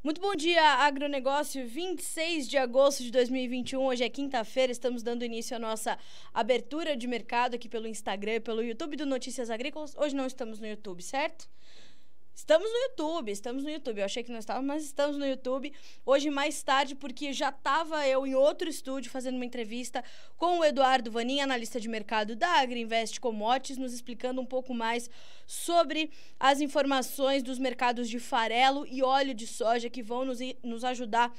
Muito bom dia, agronegócio. 26 de agosto de 2021, hoje é quinta-feira, estamos dando início à nossa abertura de mercado aqui pelo Instagram e pelo YouTube do Notícias Agrícolas. Hoje não estamos no YouTube, certo? Estamos no YouTube. Eu achei que não estávamos, mas estamos no YouTube. Hoje, mais tarde, porque já estava eu em outro estúdio fazendo uma entrevista com o Eduardo Vanin, analista de mercado da Agrinvest Commodities, nos explicando um pouco mais sobre as informações dos mercados de farelo e óleo de soja que vão nos ajudar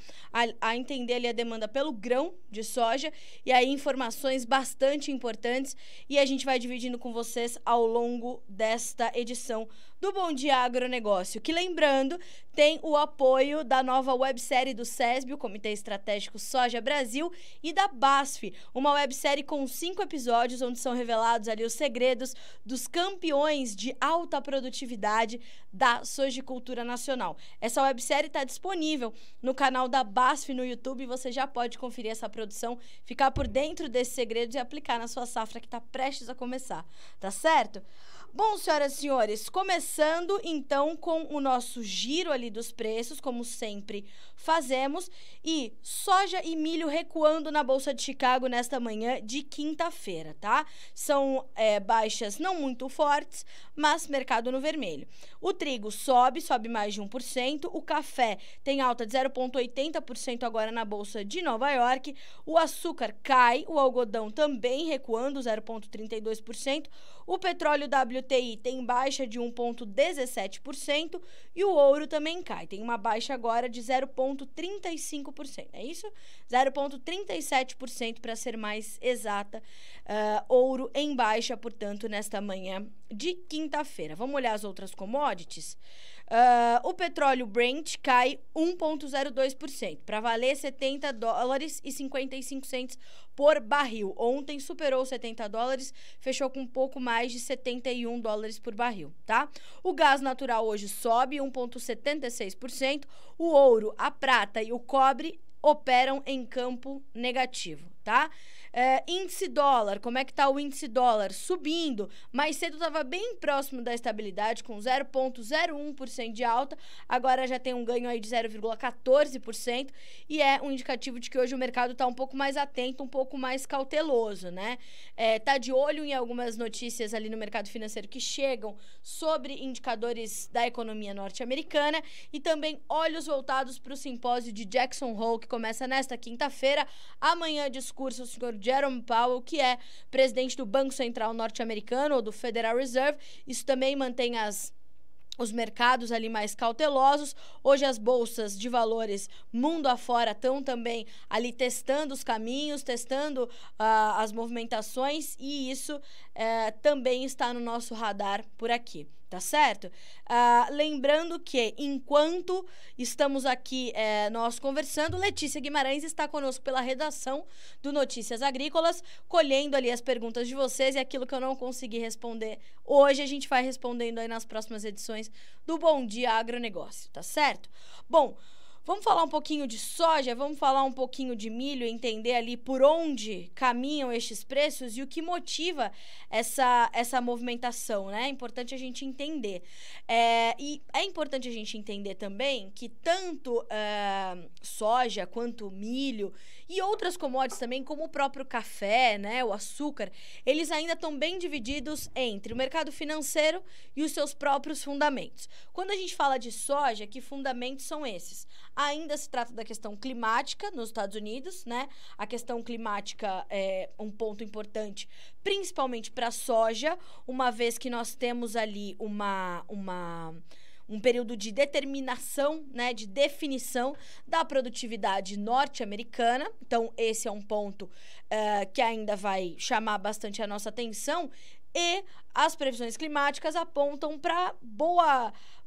a entender ali a demanda pelo grão de soja. E aí, informações bastante importantes. E a gente vai dividindo com vocês ao longo desta edição do Bom Dia Agronegócio, que, lembrando, tem o apoio da nova websérie do SESB, o Comitê Estratégico Soja Brasil, e da BASF, uma websérie com 5 episódios, onde são revelados ali os segredos dos campeões de alta produtividade da sojicultura nacional. Essa websérie está disponível no canal da BASF no YouTube, e você já pode conferir essa produção, ficar por dentro desses segredos e aplicar na sua safra que está prestes a começar, tá certo? Bom, senhoras e senhores, começando então com o nosso giro ali dos preços, como sempre fazemos, e soja e milho recuando na Bolsa de Chicago nesta manhã de quinta-feira, tá? São baixas não muito fortes, mas mercado no vermelho. O trigo sobe mais de 1%, o café tem alta de 0,80% agora na Bolsa de Nova York, o açúcar cai, o algodão também recuando 0,32%, o petróleo WTI tem baixa de 1,17% e o ouro também cai. Tem uma baixa agora de 0,35%. É isso? 0,37% para ser mais exata. Ouro em baixa, portanto, nesta manhã de quinta-feira. Vamos olhar as outras commodities? O petróleo Brent cai 1,02%, para valer $70,55 por barril. Ontem superou $70, fechou com um pouco mais de $71 por barril, tá? O gás natural hoje sobe 1,76%, o ouro, a prata e o cobre operam em campo negativo, tá? Índice dólar, como é que tá o índice dólar? Subindo, mais cedo estava bem próximo da estabilidade, com 0,01% de alta, agora já tem um ganho aí de 0,14%, e é um indicativo de que hoje o mercado está um pouco mais atento, um pouco mais cauteloso, né? Tá de olho em algumas notícias ali no mercado financeiro que chegam sobre indicadores da economia norte-americana, e também olhos voltados para o simpósio de Jackson Hole, que começa nesta quinta-feira. Amanhã discurso o senhor Jerome Powell, que é presidente do Banco Central norte-americano, ou do Federal Reserve. Isso também mantém os mercados ali mais cautelosos. Hoje as bolsas de valores mundo afora estão também ali testando os caminhos, testando as movimentações, e isso também está no nosso radar por aqui. Tá certo? Lembrando que, enquanto estamos aqui nós conversando, Letícia Guimarães está conosco pela redação do Notícias Agrícolas, colhendo ali as perguntas de vocês, e aquilo que eu não consegui responder hoje, a gente vai respondendo aí nas próximas edições do Bom Dia Agronegócio, tá certo? Bom, vamos falar um pouquinho de soja, vamos falar um pouquinho de milho, entender ali por onde caminham estes preços e o que motiva essa movimentação, né? É importante a gente entender. E é importante a gente entender também que tanto soja quanto milho e outras commodities também, como o próprio café, né, o açúcar, eles ainda estão bem divididos entre o mercado financeiro e os seus próprios fundamentos. Quando a gente fala de soja, que fundamentos são esses? Ainda se trata da questão climática nos Estados Unidos, né? A questão climática é um ponto importante, principalmente para a soja, uma vez que nós temos ali um período de determinação, né, de definição da produtividade norte-americana. Então, esse é um ponto que ainda vai chamar bastante a nossa atenção, e as previsões climáticas apontam para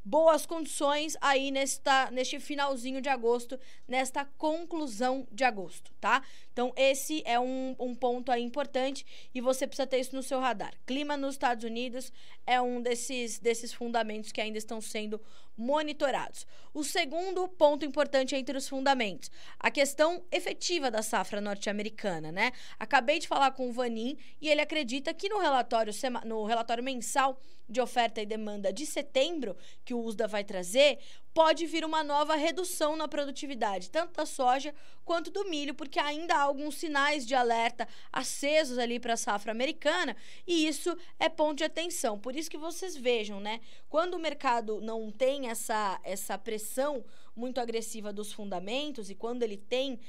boas condições aí neste finalzinho de agosto, nesta conclusão de agosto, tá? Então, esse é um ponto aí importante, e você precisa ter isso no seu radar. Clima nos Estados Unidos é um desses fundamentos que ainda estão sendo monitorados. O segundo ponto importante entre os fundamentos, a questão efetiva da safra norte-americana, né? Acabei de falar com o Vanin, e ele acredita que no relatório mensal de oferta e demanda de setembro, que o USDA vai trazer, pode vir uma nova redução na produtividade, tanto da soja quanto do milho, porque ainda há alguns sinais de alerta acesos ali para a safra americana, e isso é ponto de atenção. Por isso que vocês vejam, né? Quando o mercado não tem essa pressão muito agressiva dos fundamentos e quando ele tem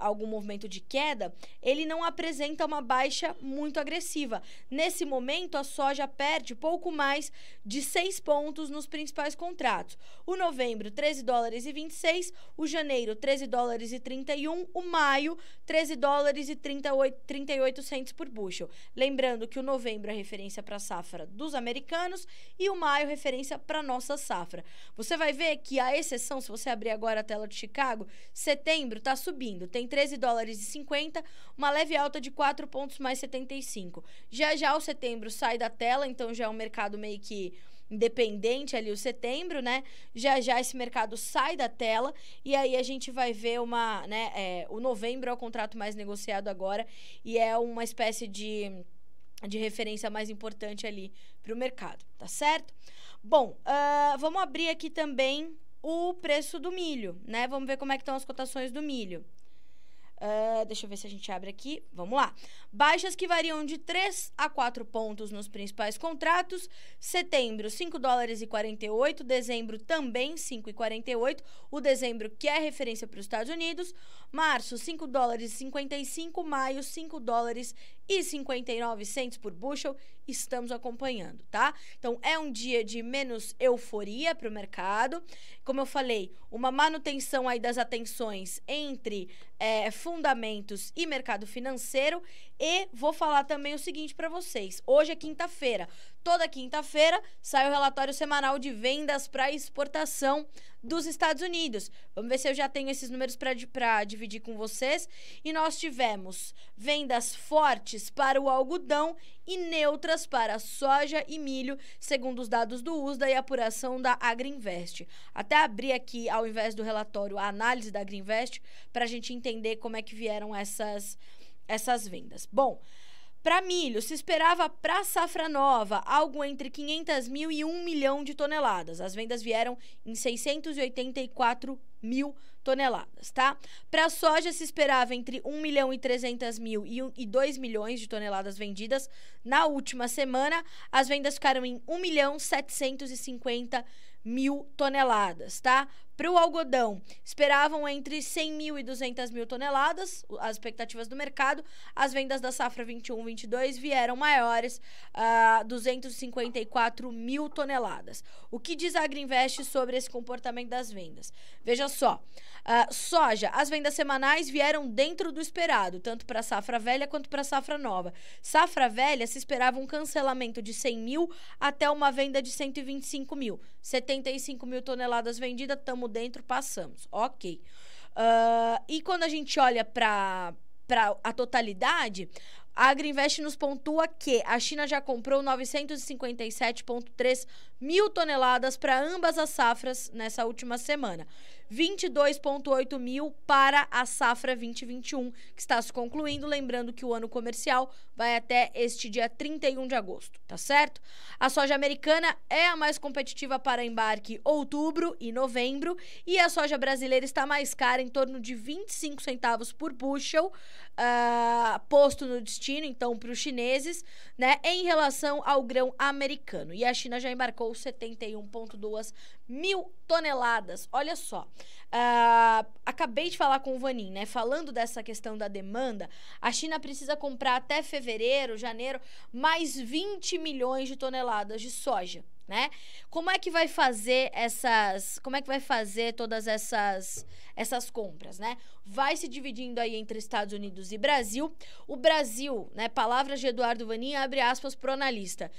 algum movimento de queda, ele não apresenta uma baixa muito agressiva. Nesse momento, a soja perde pouco mais de 6 pontos nos principais contratos. O novembro, 13 dólares e 26, o janeiro, 13 dólares e 31, o maio, 13 dólares e 38 cents por bushel. Lembrando que o novembro é referência para a safra dos americanos e o maio referência para a nossa safra. Você vai ver que a exceção, se você abrir agora a tela de Chicago, setembro está subindo, tem 13 dólares e 50, uma leve alta de 4 pontos mais 75. Já o setembro sai da tela, então já é um mercado meio que independente ali o setembro, né? Já esse mercado sai da tela e aí a gente vai ver o novembro é o contrato mais negociado agora e é uma espécie de referência mais importante ali para o mercado, tá certo? Bom, vamos abrir aqui também o preço do milho, né? Vamos ver como é que estão as cotações do milho. Deixa eu ver se a gente abre aqui. Vamos lá. Baixas que variam de 3 a 4 pontos nos principais contratos. Setembro, 5 dólares e 48. Dezembro, também 5,48. O dezembro, que é referência para os Estados Unidos. Março, 5 dólares e 55. Maio, 5 dólares e 59 cents por bushel. Estamos acompanhando, tá? Então, é um dia de menos euforia para o mercado. Como eu falei, uma manutenção aí das atenções entre fundamentos e mercado financeiro. E vou falar também o seguinte para vocês. Hoje é quinta-feira. Toda quinta-feira sai o relatório semanal de vendas para exportação dos Estados Unidos. Vamos ver se eu já tenho esses números para dividir com vocês. E nós tivemos vendas fortes para o algodão e neutras para soja e milho, segundo os dados do USDA e apuração da Agriinvest. Até abrir aqui, ao invés do relatório, a análise da Agriinvest, para a gente entender como é que vieram essas vendas. Bom, para milho, se esperava para a safra nova algo entre 500 mil e 1 milhão de toneladas. As vendas vieram em 684 mil toneladas, tá? Para a soja, se esperava entre 1 milhão e 300 mil e 2 milhões de toneladas vendidas. Na última semana, as vendas ficaram em 1 milhão 750 mil toneladas, tá? Para o algodão, esperavam entre 100 mil e 200 mil toneladas, as expectativas do mercado. As vendas da safra 21-22 vieram maiores, 254 mil toneladas. O que diz a Agriinvest sobre esse comportamento das vendas? Veja só, soja, as vendas semanais vieram dentro do esperado, tanto para a safra velha quanto para a safra nova. Safra velha, se esperava um cancelamento de 100 mil até uma venda de 125 mil. 75 mil toneladas vendidas, estamos dentro, passamos. Ok. E quando a gente olha para a totalidade, a Agriinvest nos pontua que a China já comprou 957,3 mil toneladas para ambas as safras nessa última semana. 22,8 mil para a safra 2021, que está se concluindo. Lembrando que o ano comercial vai até este dia 31 de agosto, tá certo? A soja americana é a mais competitiva para embarque outubro e novembro, e a soja brasileira está mais cara, em torno de 25 centavos por bushel, posto no destino, então, para os chineses, né, em relação ao grão americano. E a China já embarcou 71,2 mil toneladas. Olha só, acabei de falar com o Vanin, né? Falando dessa questão da demanda, a China precisa comprar até fevereiro, janeiro, mais 20 milhões de toneladas de soja, né? Como é que vai fazer todas essas compras, né? Vai se dividindo aí entre Estados Unidos e Brasil. O Brasil, né? Palavras de Eduardo Vanin, abre aspas pro analista.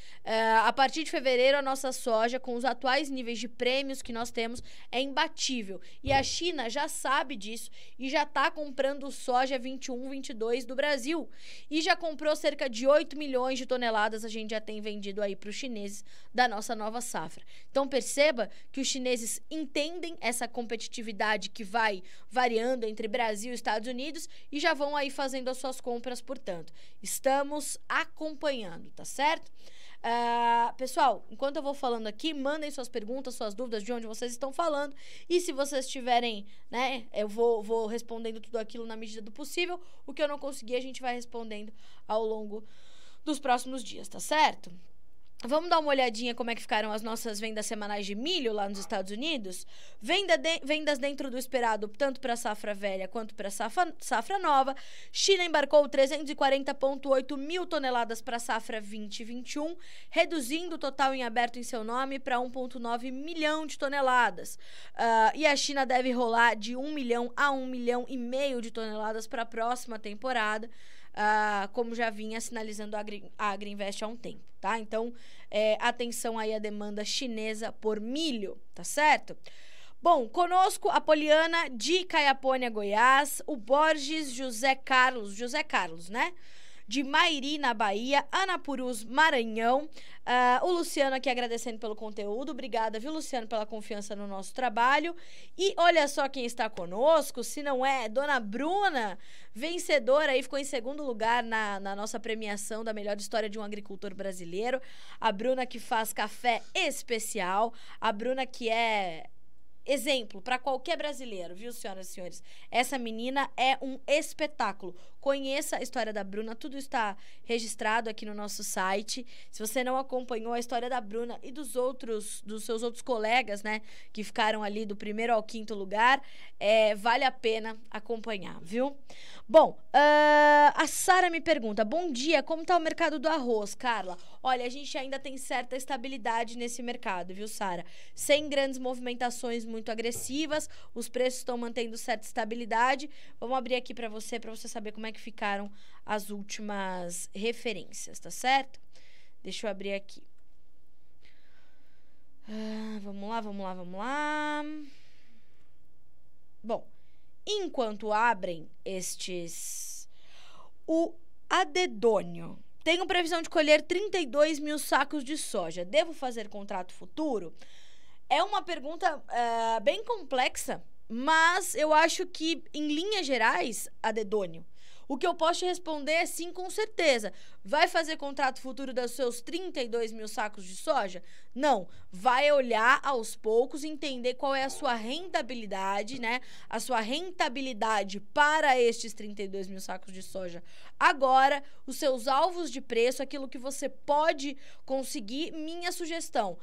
A partir de fevereiro, a nossa soja, com os atuais níveis de prêmios que nós temos, é imbatível. E a China já sabe disso e já está comprando soja 21-22 do Brasil. E já comprou cerca de 8 milhões de toneladas, a gente já tem vendido aí para os chineses da nossa nova safra. Então, perceba que os chineses entendem essa competitividade que vai variando entre Brasil e Estados Unidos e já vão aí fazendo as suas compras, portanto. Estamos acompanhando, tá certo? Pessoal, enquanto eu vou falando aqui, mandem suas perguntas, suas dúvidas, de onde vocês estão falando. E se vocês tiverem, né, eu vou respondendo tudo aquilo na medida do possível. O que eu não conseguir, a gente vai respondendo ao longo dos próximos dias, tá certo? Vamos dar uma olhadinha como é que ficaram as nossas vendas semanais de milho lá nos Estados Unidos? Vendas dentro do esperado, tanto para a safra velha quanto para a safra nova. China embarcou 340,8 mil toneladas para a safra 2021, reduzindo o total em aberto em seu nome para 1,9 milhão de toneladas. E a China deve rolar de 1 milhão a 1,5 milhão de toneladas para a próxima temporada. Como já vinha sinalizando a Agriinvest há um tempo, tá? Então, atenção aí à demanda chinesa por milho, tá certo? Bom, conosco a Poliana de Caiapônia, Goiás, o Borges José Carlos, né? De Mairi, na Bahia, Anapurus, Maranhão. O Luciano aqui agradecendo pelo conteúdo. Obrigada, viu, Luciano, pela confiança no nosso trabalho. E olha só quem está conosco, se não é Dona Bruna, vencedora aí, ficou em segundo lugar na nossa premiação da melhor história de um agricultor brasileiro. A Bruna que faz café especial, a Bruna que é exemplo para qualquer brasileiro, viu, senhoras e senhores? Essa menina é um espetáculo. Conheça a história da Bruna, tudo está registrado aqui no nosso site. Se você não acompanhou a história da Bruna e dos seus outros colegas, né, que ficaram ali do primeiro ao quinto lugar, vale a pena acompanhar, viu? Bom, a Sara me pergunta, bom dia, como está o mercado do arroz, Carla? Olha, a gente ainda tem certa estabilidade nesse mercado, viu, Sara? Sem grandes movimentações muito agressivas, os preços estão mantendo certa estabilidade. Vamos abrir aqui para você saber como é que ficaram as últimas referências, tá certo? Deixa eu abrir aqui. Vamos lá. Bom, enquanto abrem o adedônio. Tenho previsão de colher 32 mil sacos de soja. Devo fazer contrato futuro? É uma pergunta bem complexa, mas eu acho que, em linhas gerais, adedônio, o que eu posso te responder é sim, com certeza. Vai fazer contrato futuro dos seus 32 mil sacos de soja? Não. Vai olhar aos poucos, entender qual é a sua rentabilidade, né? A sua rentabilidade para estes 32 mil sacos de soja. Agora, os seus alvos de preço, aquilo que você pode conseguir. Minha sugestão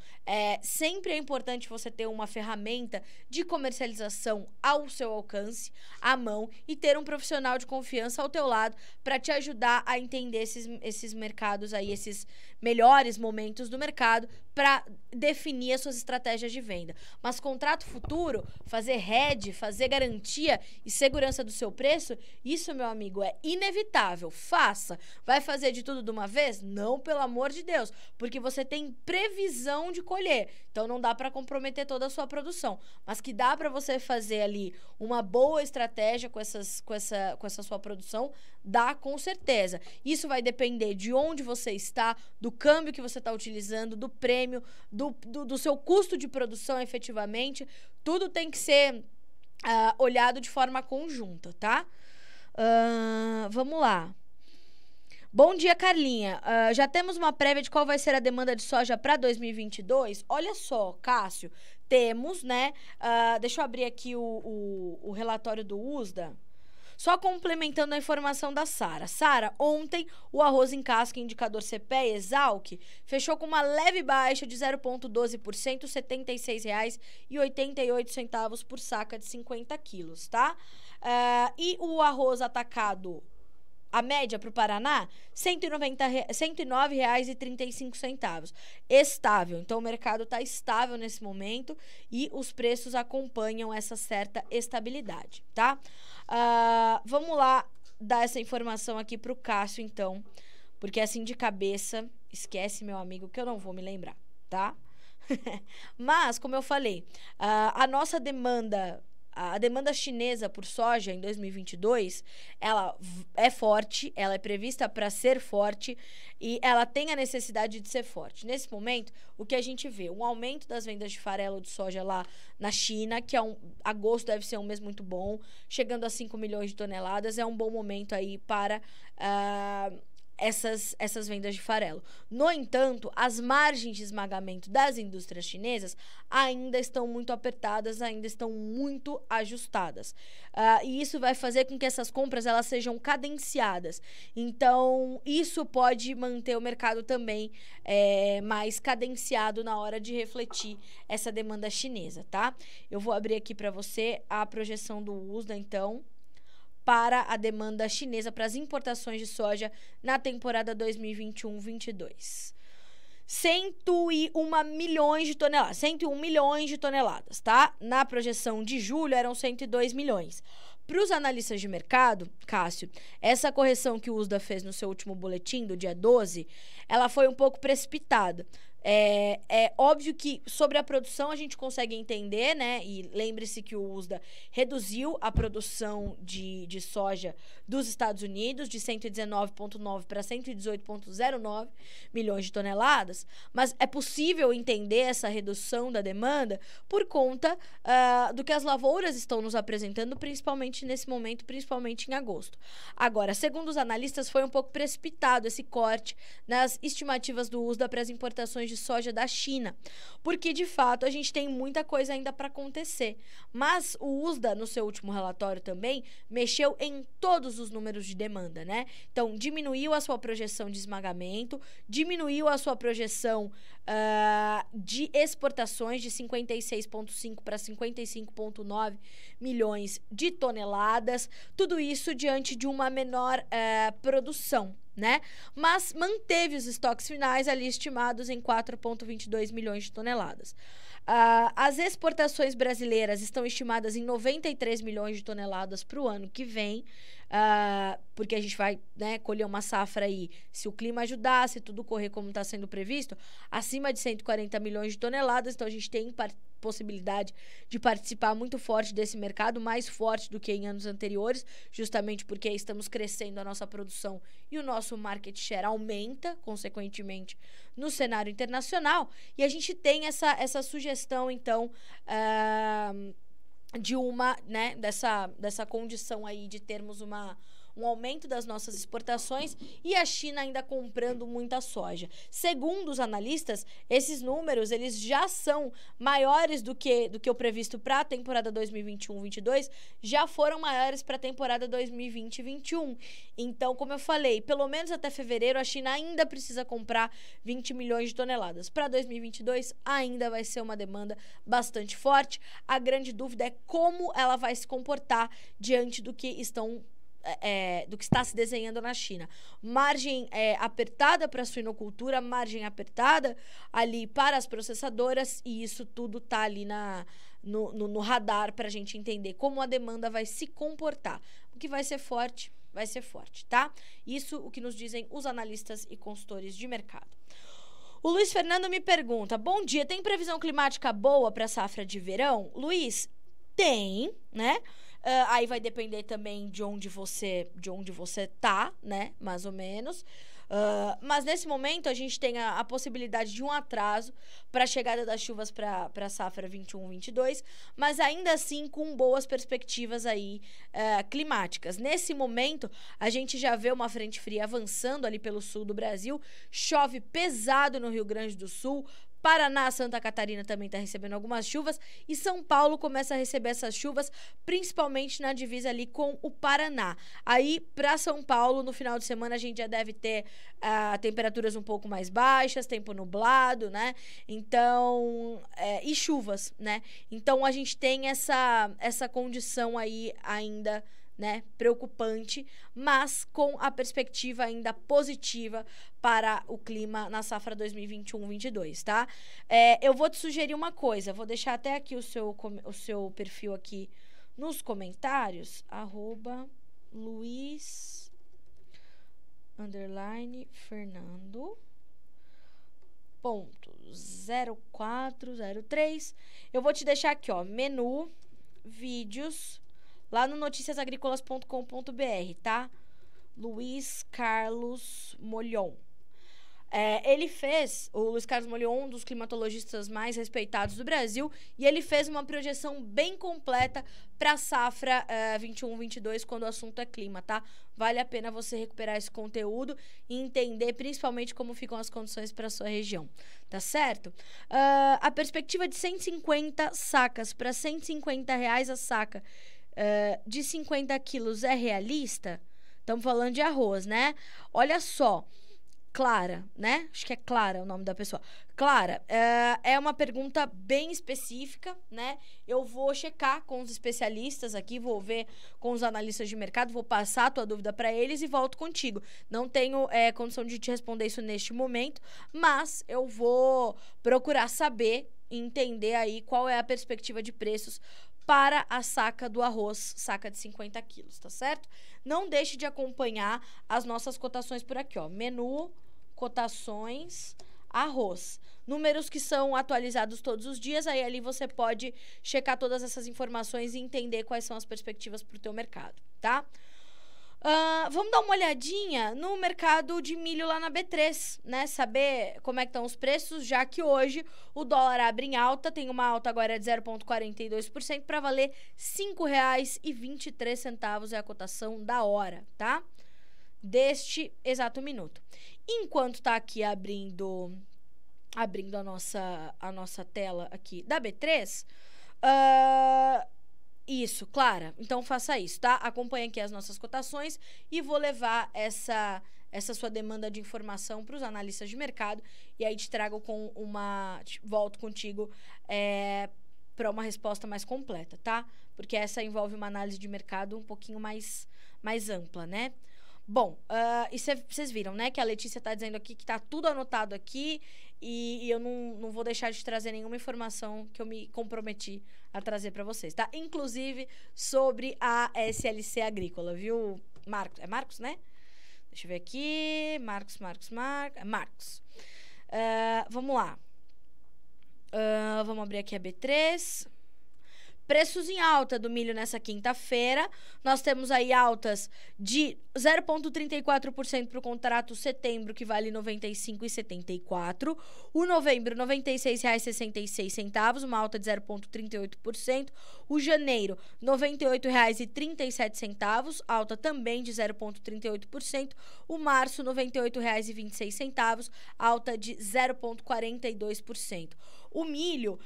sempre é importante você ter uma ferramenta de comercialização ao seu alcance, à mão, e ter um profissional de confiança ao teu lado para te ajudar a entender esses mercados aí, esses melhores momentos do mercado, para definir as suas estratégias de venda. Mas contrato futuro, fazer hedge, fazer garantia e segurança do seu preço, isso, meu amigo, é inevitável. Faça. Vai fazer de tudo de uma vez? Não, pelo amor de Deus, porque você tem previsão de colher. Então não dá para comprometer toda a sua produção, mas que dá para você fazer ali uma boa estratégia com essa sua produção, dá com certeza. Isso vai depender de onde você está, do câmbio que você está utilizando, do prêmio, do seu custo de produção efetivamente. Tudo tem que ser olhado de forma conjunta, tá? Vamos lá. Bom dia, Carlinha. Já temos uma prévia de qual vai ser a demanda de soja para 2022? Olha só, Cássio, temos, né? Deixa eu abrir aqui o relatório do USDA. Só complementando a informação da Sara. Sara, ontem o arroz em casca indicador CPEA Exalc fechou com uma leve baixa de 0,12%, R$ 76,88 por saca de 50 quilos, tá? E o arroz atacado, a média para o Paraná, R$ 109,35. Estável. Então, o mercado está estável nesse momento e os preços acompanham essa certa estabilidade, tá? Vamos lá dar essa informação aqui para o Cássio, então, porque assim de cabeça, esquece, meu amigo, que eu não vou me lembrar, tá? Mas, como eu falei, a nossa demanda... A demanda chinesa por soja em 2022, ela é forte, ela é prevista para ser forte e ela tem a necessidade de ser forte. Nesse momento, o que a gente vê? Um aumento das vendas de farelo de soja lá na China, que agosto deve ser um mês muito bom, chegando a 5 milhões de toneladas, é um bom momento aí para essas vendas de farelo. No entanto, as margens de esmagamento das indústrias chinesas ainda estão muito apertadas, ainda estão muito ajustadas. E isso vai fazer com que essas compras elas sejam cadenciadas. Então, isso pode manter o mercado também mais cadenciado na hora de refletir essa demanda chinesa, tá? Eu vou abrir aqui para você a projeção do USDA, então, para a demanda chinesa para as importações de soja na temporada 2021-22. 101 milhões de toneladas. 101 milhões de toneladas, tá? Na projeção de julho eram 102 milhões. Para os analistas de mercado, Cássio, essa correção que o USDA fez no seu último boletim, do dia 12, ela foi um pouco precipitada. É óbvio que sobre a produção a gente consegue entender, né? E lembre-se que o USDA reduziu a produção de soja dos Estados Unidos de 119,9 para 118,09 milhões de toneladas, mas é possível entender essa redução da demanda por conta do que as lavouras estão nos apresentando, principalmente nesse momento, principalmente em agosto. Agora, segundo os analistas, foi um pouco precipitado esse corte nas estimativas do USDA para as importações de soja da China, porque de fato a gente tem muita coisa ainda para acontecer, mas o USDA no seu último relatório também mexeu em todos os números de demanda, né? Então diminuiu a sua projeção de esmagamento, diminuiu a sua projeção de exportações de 56,5 para 55,9 milhões de toneladas, tudo isso diante de uma menor produção, né? Mas manteve os estoques finais ali estimados em 4,22 milhões de toneladas. As exportações brasileiras estão estimadas em 93 milhões de toneladas para o ano que vem, porque a gente vai, né, colher uma safra aí, se o clima ajudar, se tudo correr como está sendo previsto, acima de 140 milhões de toneladas. Então a gente tem possibilidade de participar muito forte desse mercado, mais forte do que em anos anteriores, justamente porque estamos crescendo a nossa produção e o nosso market share aumenta, consequentemente, no cenário internacional. E a gente tem essa sugestão, então, de uma, né, dessa condição aí de termos um aumento das nossas exportações e a China ainda comprando muita soja. Segundo os analistas, esses números eles já são maiores do que o previsto para a temporada 2021-22, já foram maiores para a temporada 2020-21. Então, como eu falei, pelo menos até fevereiro a China ainda precisa comprar 20 milhões de toneladas. Para 2022 ainda vai ser uma demanda bastante forte. A grande dúvida é como ela vai se comportar diante do que está se desenhando na China. Margem apertada para a suinocultura, margem apertada ali para as processadoras, e isso tudo está ali no radar para a gente entender como a demanda vai se comportar. O que vai ser forte, tá? Isso o que nos dizem os analistas e consultores de mercado. O Luiz Fernando me pergunta: bom dia, tem previsão climática boa para a safra de verão? Luiz, tem, né? Aí vai depender também de onde você tá, né? Mais ou menos. Mas nesse momento a gente tem a possibilidade de um atraso para a chegada das chuvas para a safra 21-22, mas ainda assim com boas perspectivas aí climáticas. Nesse momento a gente já vê uma frente fria avançando ali pelo sul do Brasil, chove pesado no Rio Grande do Sul. Paraná, Santa Catarina também está recebendo algumas chuvas e São Paulo começa a receber essas chuvas, principalmente na divisa ali com o Paraná. Aí, para São Paulo, no final de semana, a gente já deve ter temperaturas um pouco mais baixas, tempo nublado, né? Então, e chuvas, né? Então, a gente tem essa condição aí ainda, né, preocupante, mas com a perspectiva ainda positiva para o clima na safra 2021-22, tá? Eu vou te sugerir uma coisa, vou deixar até aqui o seu perfil aqui nos comentários, @Luiz_Fernando.0403. Eu vou te deixar aqui, ó, menu, vídeos, lá no noticiasagricolas.com.br, tá? Luiz Carlos Molhon. O Luiz Carlos Molion, um dos climatologistas mais respeitados do Brasil, e ele fez uma projeção bem completa para a safra 21-22, quando o assunto é clima, tá? Vale a pena você recuperar esse conteúdo e entender principalmente como ficam as condições para a sua região, tá certo? A perspectiva de 150 sacas para R$150 a saca de 50 quilos é realista? Estamos falando de arroz, né? Olha só. Clara, né? Acho que é Clara o nome da pessoa. Clara, é uma pergunta bem específica, né? Eu vou checar com os especialistas aqui, vou ver com os analistas de mercado, vou passar a tua dúvida para eles e volto contigo. Não tenho condição de te responder isso neste momento, mas eu vou procurar saber e entender aí qual é a perspectiva de preços para a saca do arroz, saca de 50 quilos, tá certo? Não deixe de acompanhar as nossas cotações por aqui, ó. Menu, cotações, arroz. Números que são atualizados todos os dias, aí ali você pode checar todas essas informações e entender quais são as perspectivas para o teu mercado, tá? Vamos dar uma olhadinha no mercado de milho lá na B3, né? Saber como é que estão os preços, já que hoje o dólar abre em alta, tem uma alta agora de 0,42% para valer R$ 5,23 é a cotação da hora, tá? Deste exato minuto. Enquanto tá aqui abrindo a nossa tela aqui da B3, isso, Clara. Então, faça isso, tá? Acompanhe aqui as nossas cotações e vou levar essa sua demanda de informação para os analistas de mercado e aí te trago volto contigo para uma resposta mais completa, tá? Porque essa envolve uma análise de mercado um pouquinho mais ampla, né? Bom, e vocês viram, né, que a Letícia tá dizendo aqui que tá tudo anotado aqui e eu não vou deixar de trazer nenhuma informação que eu me comprometi a trazer para vocês, tá? Inclusive sobre a SLC Agrícola, viu, Marcos? É Marcos, né? Deixa eu ver aqui. Marcos. Vamos lá. Vamos abrir aqui a B3. Preços em alta do milho nessa quinta-feira. Nós temos aí altas de 0,34% para o contrato setembro, que vale R$ 95,74. O novembro, R$ 96,66, uma alta de 0,38%. O janeiro, R$ 98,37, alta também de 0,38%. O março, R$ 98,26, alta de 0,42%. O milho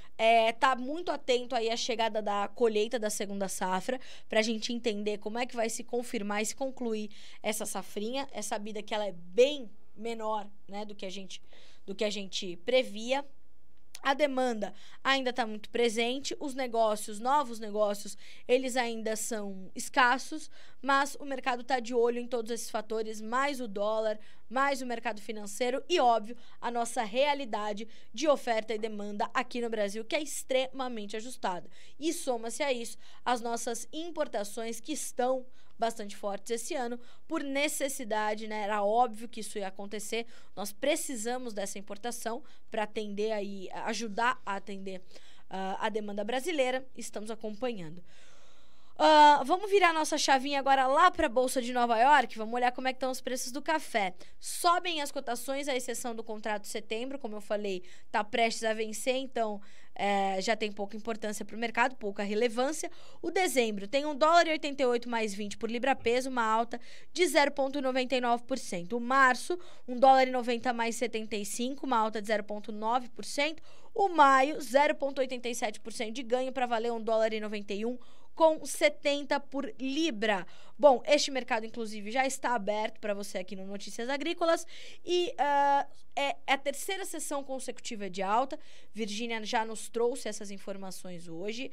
tá muito atento aí à chegada da colheita da segunda safra, para a gente entender como é que vai se confirmar e se concluir essa safrinha. É sabida que ela é bem menor, né, do que a gente previa. A demanda ainda está muito presente, os novos negócios, eles ainda são escassos, mas o mercado está de olho em todos esses fatores, mais o dólar, mais o mercado financeiro e, óbvio, a nossa realidade de oferta e demanda aqui no Brasil, que é extremamente ajustada. E soma-se a isso as nossas importações, que estão bastante fortes esse ano, por necessidade, né? Era óbvio que isso ia acontecer. Nós precisamos dessa importação para atender aí, ajudar a atender a demanda brasileira. Estamos acompanhando. Vamos virar nossa chavinha agora lá para a Bolsa de Nova York. Vamos olhar como é que estão os preços do café. Sobem as cotações, à exceção do contrato de setembro, como eu falei, está prestes a vencer, então já tem pouca importância para o mercado, pouca relevância. O dezembro tem $1,88 mais 20 por libra-peso, uma alta de 0,99%. O março, $1,90 mais 75, uma alta de 0,9%. O maio, 0,87% de ganho para valer $1,91 com 70 por libra. Bom, este mercado, inclusive, já está aberto para você aqui no Notícias Agrícolas e é a terceira sessão consecutiva de alta. Virgínia já nos trouxe essas informações hoje.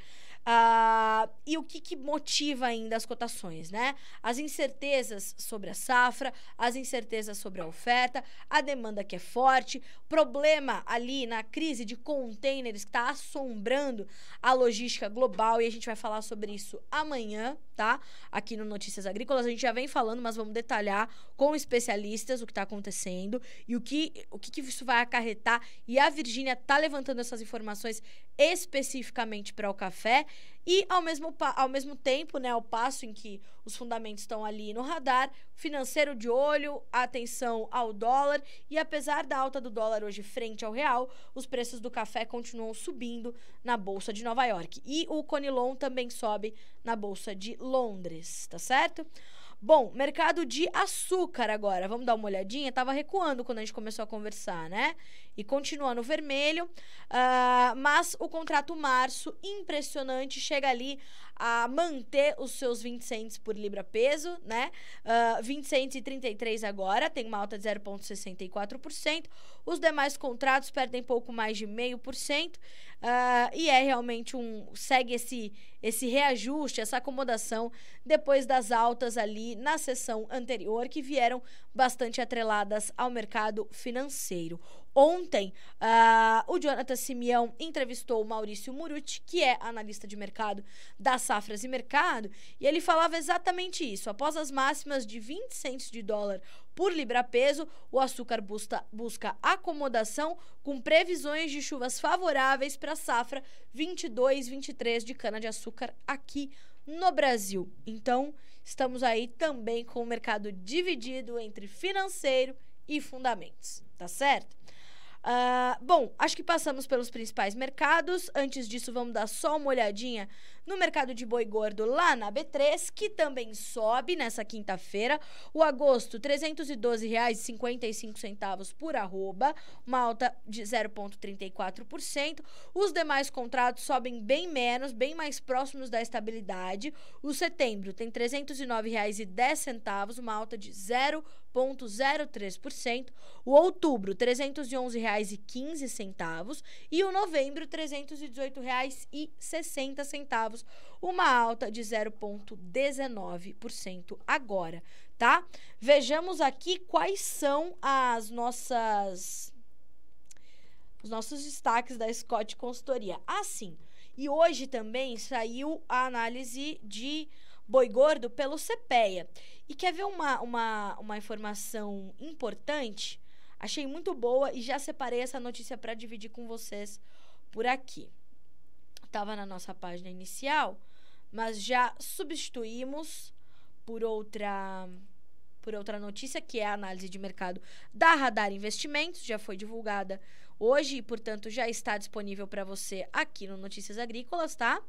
E o que motiva ainda as cotações, né? As incertezas sobre a safra, as incertezas sobre a oferta, a demanda que é forte, problema ali na crise de containers que está assombrando a logística global, e a gente vai falar sobre isso amanhã, tá? Aqui no Notícias Agrícolas. A gente já vem falando, mas vamos detalhar com especialistas o que está acontecendo e o que isso vai acarretar. E a Virgínia tá levantando essas informações especificamente para o café. E, ao mesmo tempo, né, ao passo em que os fundamentos estão ali no radar, financeiro de olho, atenção ao dólar. E apesar da alta do dólar hoje frente ao real, os preços do café continuam subindo na Bolsa de Nova York. E o Conilon também sobe na Bolsa de Londres, tá certo? Bom, mercado de açúcar agora, vamos dar uma olhadinha? Tava recuando quando a gente começou a conversar, né? E continua no vermelho, mas o contrato março, impressionante, chega ali a manter os seus 20 cents por libra peso, né? 20 cents e 33 agora, tem uma alta de 0,64%. Os demais contratos perdem pouco mais de 0,5%. E é realmente segue esse reajuste, essa acomodação depois das altas ali na sessão anterior, que vieram bastante atreladas ao mercado financeiro. Ontem, o Jonathan Simeão entrevistou o Maurício Murucci, que é analista de mercado da Safras e Mercado, e ele falava exatamente isso. Após as máximas de 20 cents de dólar por libra-peso, o açúcar busca acomodação com previsões de chuvas favoráveis para a safra 22-23 de cana-de-açúcar aqui no Brasil. Então, estamos aí também com o mercado dividido entre financeiro e fundamentos, tá certo? Bom, acho que passamos pelos principais mercados. Antes disso, vamos dar só uma olhadinha no mercado de boi gordo lá na B3, que também sobe nessa quinta-feira. O agosto, R$ 312,55 por arroba, uma alta de 0,34%. Os demais contratos sobem bem menos, bem mais próximos da estabilidade. O setembro tem R$ 309,10, uma alta de 0,03%. O outubro, R$ 311,15. E o novembro, R$ 318,60. Uma alta de 0,19% agora, tá? Vejamos aqui quais são os nossos destaques da Scott Consultoria. Sim, e hoje também saiu a análise de boi gordo pelo CPEA. E quer ver uma informação importante? Achei muito boa e já separei essa notícia para dividir com vocês por aqui. Estava na nossa página inicial, mas já substituímos por outra notícia, que é a análise de mercado da Radar Investimentos. Já foi divulgada hoje e, portanto, já está disponível para você aqui no Notícias Agrícolas, tá?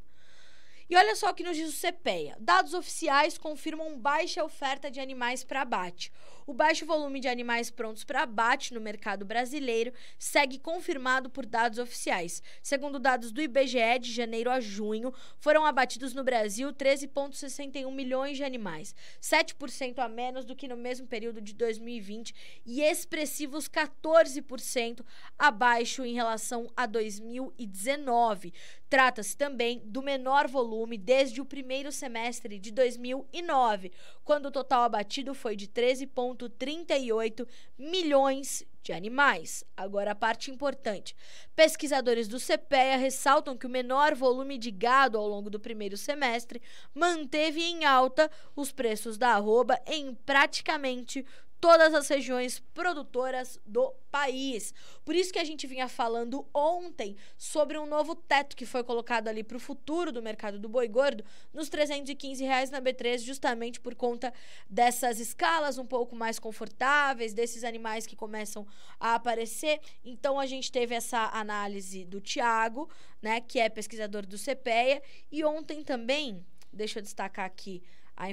E olha só o que nos diz o CPEA. Dados oficiais confirmam baixa oferta de animais para abate. O baixo volume de animais prontos para abate no mercado brasileiro segue confirmado por dados oficiais. Segundo dados do IBGE, de janeiro a junho, foram abatidos no Brasil 13,61 milhões de animais, 7% a menos do que no mesmo período de 2020 e expressivos 14% abaixo em relação a 2019. Trata-se também do menor volume desde o primeiro semestre de 2009, quando o total abatido foi de 13,38 milhões de animais. Agora, a parte importante. Pesquisadores do CPEA ressaltam que o menor volume de gado ao longo do primeiro semestre manteve em alta os preços da arroba em praticamente todas as regiões produtoras do país. Por isso que a gente vinha falando ontem sobre um novo teto que foi colocado ali para o futuro do mercado do boi gordo nos R$ 315 na B3, justamente por conta dessas escalas um pouco mais confortáveis, desses animais que começam a aparecer. Então, a gente teve essa análise do Thiago, né, que é pesquisador do CPEA, e ontem também, deixa eu destacar aqui a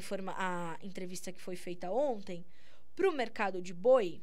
entrevista que foi feita ontem, para o mercado de boi,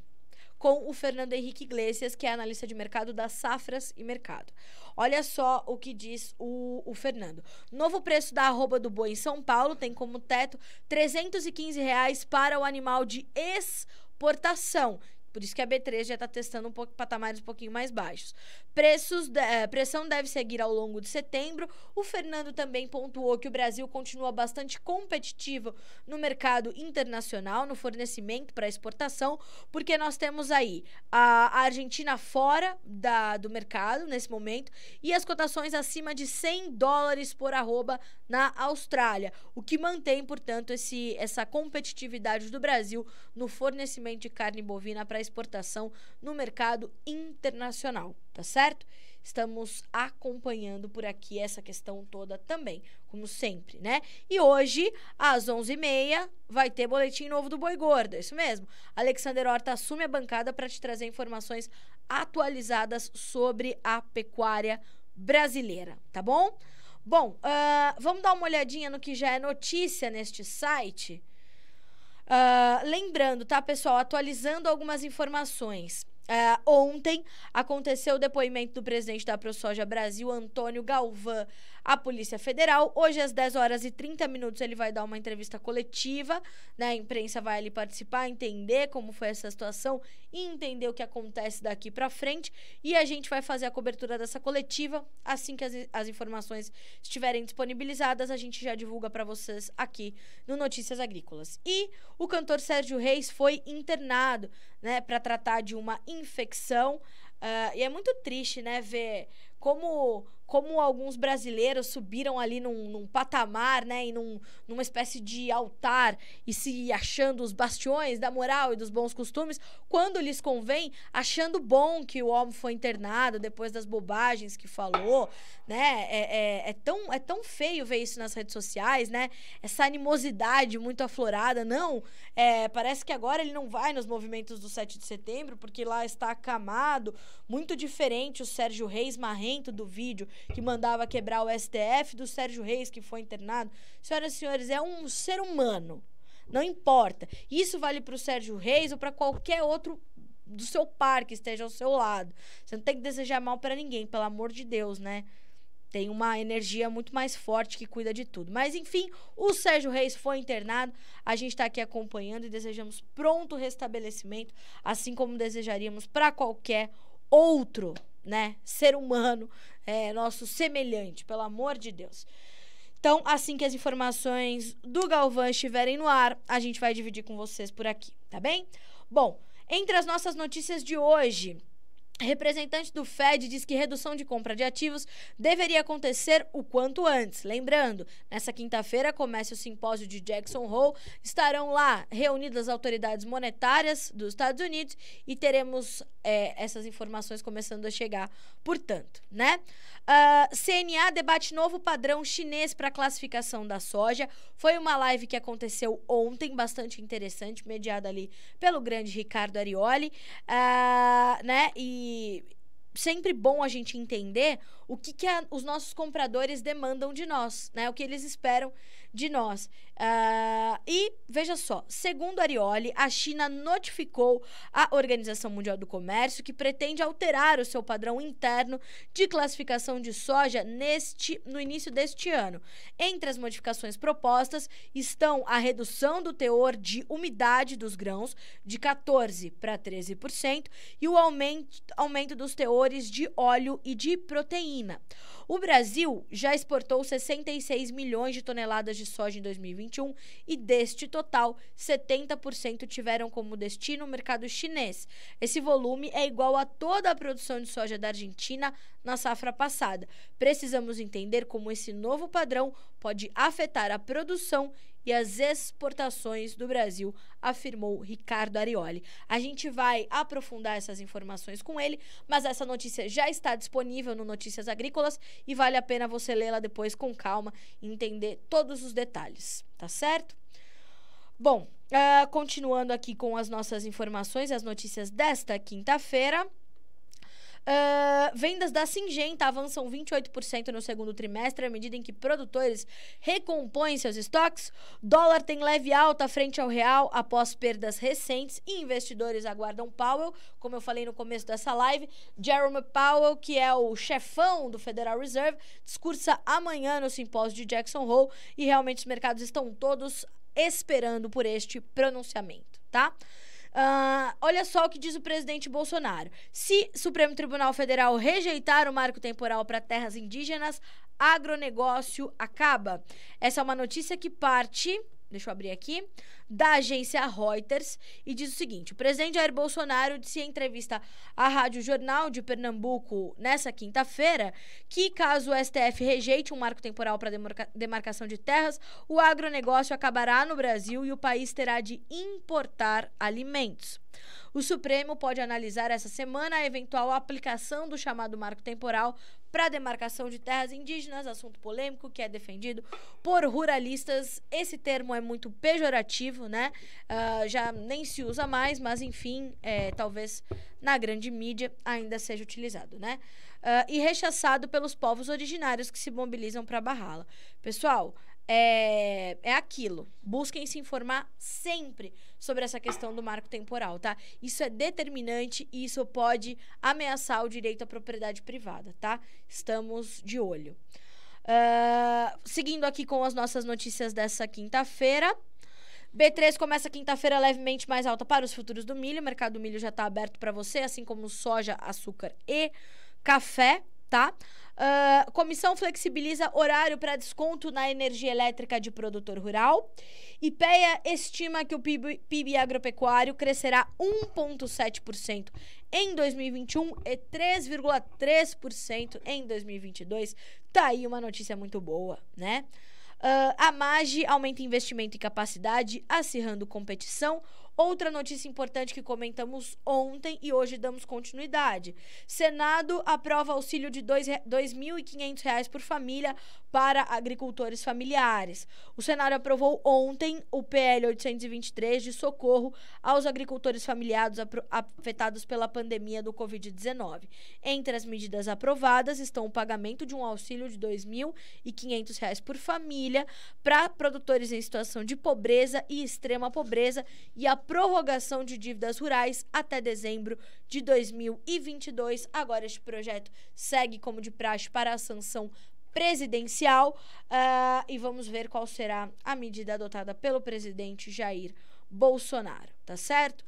com o Fernando Henrique Iglesias, que é analista de mercado da Safras e Mercado. Olha só o que diz o Fernando. Novo preço da arroba do boi em São Paulo tem como teto R$ 315 para o animal de exportação, Por isso que a B3 já está testando patamares um pouquinho mais baixos. Pressão deve seguir ao longo de setembro. O Fernando também pontuou que o Brasil continua bastante competitivo no mercado internacional, no fornecimento para exportação, porque nós temos aí a Argentina fora do mercado nesse momento e as cotações acima de $100 por arroba na Austrália, o que mantém, portanto, essa competitividade do Brasil no fornecimento de carne bovina para exportação no mercado internacional, tá certo? Estamos acompanhando por aqui essa questão toda também, como sempre, né? E hoje, às 11h30, vai ter boletim novo do Boi Gordo, é isso mesmo. Alexander Horta assume a bancada para te trazer informações atualizadas sobre a pecuária brasileira, tá bom? Bom, vamos dar uma olhadinha no que já é notícia neste site. Lembrando, tá, pessoal? Atualizando algumas informações. Ontem aconteceu o depoimento do presidente da ProSoja Brasil, Antônio Galvão, à Polícia Federal. Hoje, às 10h30, ele vai dar uma entrevista coletiva, né? A imprensa vai ali participar, entender como foi essa situação e entender o que acontece daqui pra frente. E a gente vai fazer a cobertura dessa coletiva. Assim que as informações estiverem disponibilizadas, a gente já divulga pra vocês aqui no Notícias Agrícolas. E o cantor Sérgio Reis foi internado, né, pra tratar de uma infecção. E é muito triste, né, ver como alguns brasileiros subiram ali num patamar, né, e numa espécie de altar e se achando os bastiões da moral e dos bons costumes, quando lhes convém, achando bom que o homem foi internado depois das bobagens que falou, né, é tão feio ver isso nas redes sociais, né, essa animosidade muito aflorada, não, parece que agora ele não vai nos movimentos do 7 de setembro, porque lá está acamado, muito diferente o Sérgio Reis marrento do vídeo, que mandava quebrar o STF, do Sérgio Reis, que foi internado. Senhoras e senhores, é um ser humano. Não importa. Isso vale para o Sérgio Reis ou para qualquer outro do seu par que esteja ao seu lado. Você não tem que desejar mal para ninguém, pelo amor de Deus, né? Tem uma energia muito mais forte que cuida de tudo. Mas, enfim, o Sérgio Reis foi internado. A gente está aqui acompanhando e desejamos pronto restabelecimento, assim como desejaríamos para qualquer outro, né, ser humano, nosso semelhante, pelo amor de Deus. Então, assim que as informações do Galvão estiverem no ar, a gente vai dividir com vocês por aqui, tá bem? Bom, entre as nossas notícias de hoje, representante do FED diz que redução de compra de ativos deveria acontecer o quanto antes. Lembrando, nessa quinta-feira começa o simpósio de Jackson Hole. Estarão lá reunidas as autoridades monetárias dos Estados Unidos e teremos essas informações começando a chegar, portanto, né? CNA debate novo padrão chinês para classificação da soja. Foi uma live que aconteceu ontem, bastante interessante, mediada ali pelo grande Ricardo Arioli, né? E sempre bom a gente entender o que os nossos compradores demandam de nós, né? O que eles esperam de nós. E, veja só, segundo Arioli, a China notificou a Organização Mundial do Comércio que pretende alterar o seu padrão interno de classificação de soja no início deste ano. Entre as modificações propostas estão a redução do teor de umidade dos grãos de 14% para 13% e o aumento dos teores de óleo e de proteína. O Brasil já exportou 66 milhões de toneladas de soja em 2021 e deste total, 70% tiveram como destino o mercado chinês. Esse volume é igual a toda a produção de soja da Argentina na safra passada. Precisamos entender como esse novo padrão pode afetar a produção e as exportações do Brasil, afirmou Ricardo Arioli. A gente vai aprofundar essas informações com ele, mas essa notícia já está disponível no Notícias Agrícolas e vale a pena você lê-la depois com calma e entender todos os detalhes, tá certo? Bom, continuando aqui com as nossas informações, as notícias desta quinta-feira. Vendas da Syngenta avançam 28% no segundo trimestre, à medida em que produtores recompõem seus estoques. Dólar tem leve alta frente ao real após perdas recentes e investidores aguardam Powell, como eu falei no começo dessa live. Jerome Powell, que é o chefão do Federal Reserve, discursa amanhã no simpósio de Jackson Hole e realmente os mercados estão todos esperando por este pronunciamento, tá? Olha só o que diz o presidente Bolsonaro. Se o Supremo Tribunal Federal rejeitar o marco temporal para terras indígenas, agronegócio acaba. Essa é uma notícia que parte, deixa eu abrir aqui, da agência Reuters e diz o seguinte: o presidente Jair Bolsonaro disse em entrevista à Rádio Jornal de Pernambuco nessa quinta-feira que, caso o STF rejeite um marco temporal para demarcação de terras, o agronegócio acabará no Brasil e o país terá de importar alimentos. O Supremo pode analisar essa semana a eventual aplicação do chamado marco temporal para demarcação de terras indígenas, assunto polêmico que é defendido por ruralistas. Esse termo é muito pejorativo, né? Já nem se usa mais, mas enfim, talvez na grande mídia ainda seja utilizado, né? E rechaçado pelos povos originários que se mobilizam para barrá-la. Pessoal, é aquilo. Busquem se informar sempre sobre essa questão do marco temporal, tá? Isso é determinante e isso pode ameaçar o direito à propriedade privada, tá? Estamos de olho. Seguindo aqui com as nossas notícias dessa quinta-feira. B3 começa quinta-feira levemente mais alta para os futuros do milho. O mercado do milho já está aberto para você, assim como soja, açúcar e café, tá? Comissão flexibiliza horário para desconto na energia elétrica de produtor rural. IPEA estima que o PIB agropecuário crescerá 1,7% em 2021 e 3,3% em 2022. Tá aí uma notícia muito boa, né? A MAGE aumenta investimento e capacidade, acirrando competição. Outra notícia importante que comentamos ontem e hoje damos continuidade. Senado aprova auxílio de R$ 2.500 por família para agricultores familiares. O Senado aprovou ontem o PL 823 de socorro aos agricultores familiares afetados pela pandemia do Covid-19. Entre as medidas aprovadas estão o pagamento de um auxílio de R$ 2.500 por família para produtores em situação de pobreza e extrema pobreza e a prorrogação de dívidas rurais até dezembro de 2022. Agora este projeto segue como de praxe para a sanção presidencial e vamos ver qual será a medida adotada pelo presidente Jair Bolsonaro, tá certo?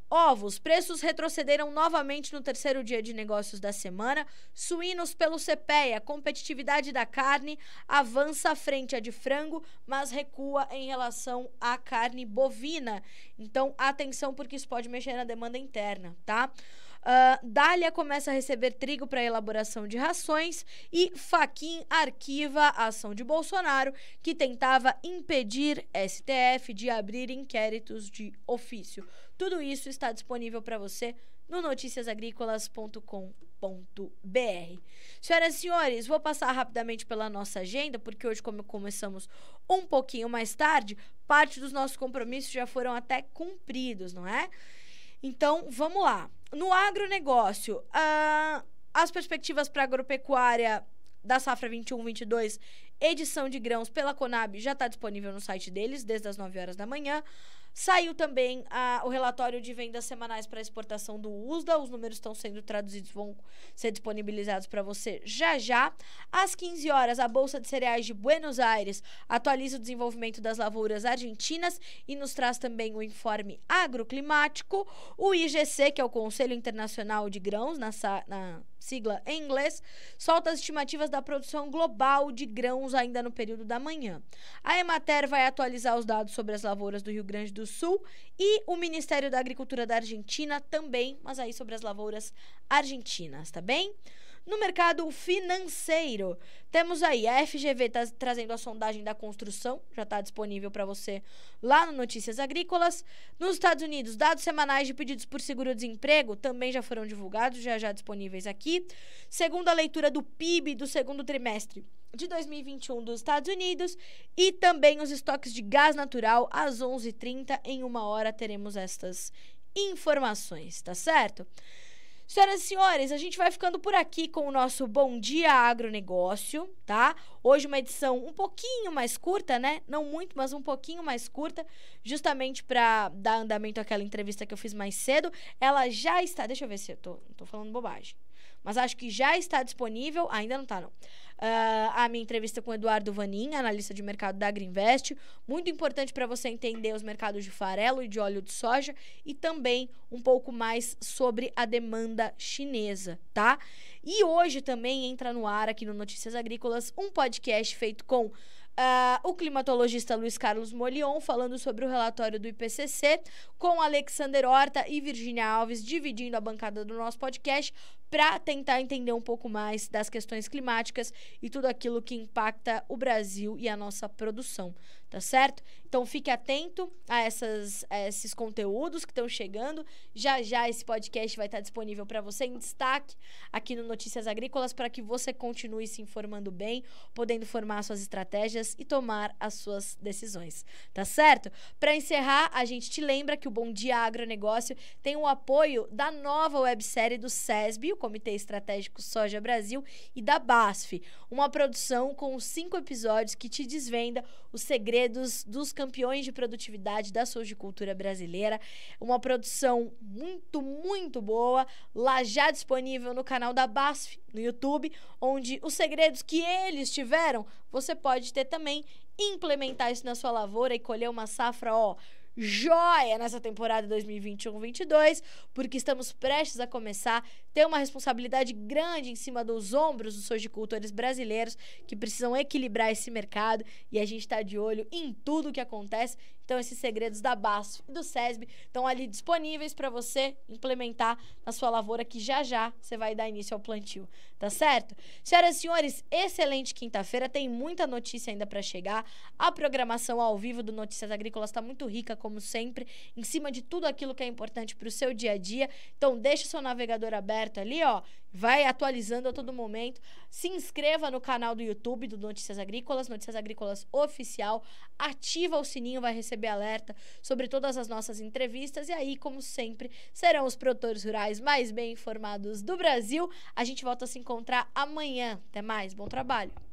Ovos, preços retrocederam novamente no terceiro dia de negócios da semana. Suínos pelo CPEA, competitividade da carne avança frente à de frango, mas recua em relação à carne bovina. Então, atenção, porque isso pode mexer na demanda interna, tá? Dália começa a receber trigo para elaboração de rações e Fachin arquiva a ação de Bolsonaro, que tentava impedir STF de abrir inquéritos de ofício. Tudo isso está disponível para você no noticiasagricolas.com.br. Senhoras e senhores, vou passar rapidamente pela nossa agenda, porque hoje, como começamos um pouquinho mais tarde, parte dos nossos compromissos já foram até cumpridos, não é? Então, vamos lá. No agronegócio, as perspectivas para a agropecuária da safra 21-22, edição de grãos pela Conab, já está disponível no site deles, desde as 9 horas da manhã. Saiu também o relatório de vendas semanais para exportação do USDA. Os números estão sendo traduzidos, vão ser disponibilizados para você já já. Às 15 horas, a Bolsa de Cereais de Buenos Aires atualiza o desenvolvimento das lavouras argentinas e nos traz também o informe agroclimático. O IGC, que é o Conselho Internacional de Grãos, na sigla em inglês, solta as estimativas da produção global de grãos ainda no período da manhã. A Emater vai atualizar os dados sobre as lavouras do Rio Grande do Sul e o Ministério da Agricultura da Argentina também, mas aí sobre as lavouras argentinas, tá bem? No mercado financeiro, temos aí a FGV trazendo a sondagem da construção, já está disponível para você lá no Notícias Agrícolas. Nos Estados Unidos, dados semanais de pedidos por seguro-desemprego também já foram divulgados, já disponíveis aqui. Segunda leitura do PIB do segundo trimestre de 2021 dos Estados Unidos e também os estoques de gás natural às 11h30. Em 1 hora teremos estas informações, tá certo? Senhoras e senhores, a gente vai ficando por aqui com o nosso Bom Dia Agronegócio, tá? Hoje uma edição um pouquinho mais curta, né? Não muito, mas um pouquinho mais curta, justamente para dar andamento àquela entrevista que eu fiz mais cedo. Ela já está... Deixa eu ver se eu tô falando bobagem. mas acho que já está disponível, ainda não está não. A minha entrevista com o Eduardo Vanin, analista de mercado da Agrinvest, muito importante para você entender os mercados de farelo e de óleo de soja e também um pouco mais sobre a demanda chinesa, tá? E hoje também entra no ar aqui no Notícias Agrícolas um podcast feito com o climatologista Luiz Carlos Molion, falando sobre o relatório do IPCC, com Alexander Horta e Virgínia Alves dividindo a bancada do nosso podcast para tentar entender um pouco mais das questões climáticas e tudo aquilo que impacta o Brasil e a nossa produção, tá certo? Então fique atento a esses conteúdos que estão chegando. Já já esse podcast vai estar disponível para você em destaque aqui no Notícias Agrícolas para que você continue se informando bem, podendo formar suas estratégias e tomar as suas decisões, tá certo? Para encerrar, a gente te lembra que o Bom Dia Agronegócio tem o apoio da nova websérie do SESB, o Comitê Estratégico Soja Brasil, e da BASF, uma produção com 5 episódios que te desvenda os segredos dos campeões de produtividade da sojicultura brasileira. Uma produção muito, muito boa, lá já disponível no canal da BASF, no YouTube, onde os segredos que eles tiveram, você pode ter também, implementar isso na sua lavoura e colher uma safra, joia nessa temporada 2021-22, porque estamos prestes a começar, ter uma responsabilidade grande em cima dos ombros dos sojicultores brasileiros que precisam equilibrar esse mercado e a gente está de olho em tudo que acontece. Então, esses segredos da BASF e do SESB estão ali disponíveis para você implementar na sua lavoura, que já já você vai dar início ao plantio, tá certo? Senhoras e senhores, excelente quinta-feira, tem muita notícia ainda para chegar. A programação ao vivo do Notícias Agrícolas está muito rica, como sempre, em cima de tudo aquilo que é importante para o seu dia a dia. Então, deixa o seu navegador aberto ali, vai atualizando a todo momento. Se inscreva no canal do YouTube do Notícias Agrícolas Oficial. Ativa o sininho, vai receber alerta sobre todas as nossas entrevistas. E aí, como sempre, serão os produtores rurais mais bem informados do Brasil. A gente volta a se encontrar amanhã. Até mais, bom trabalho!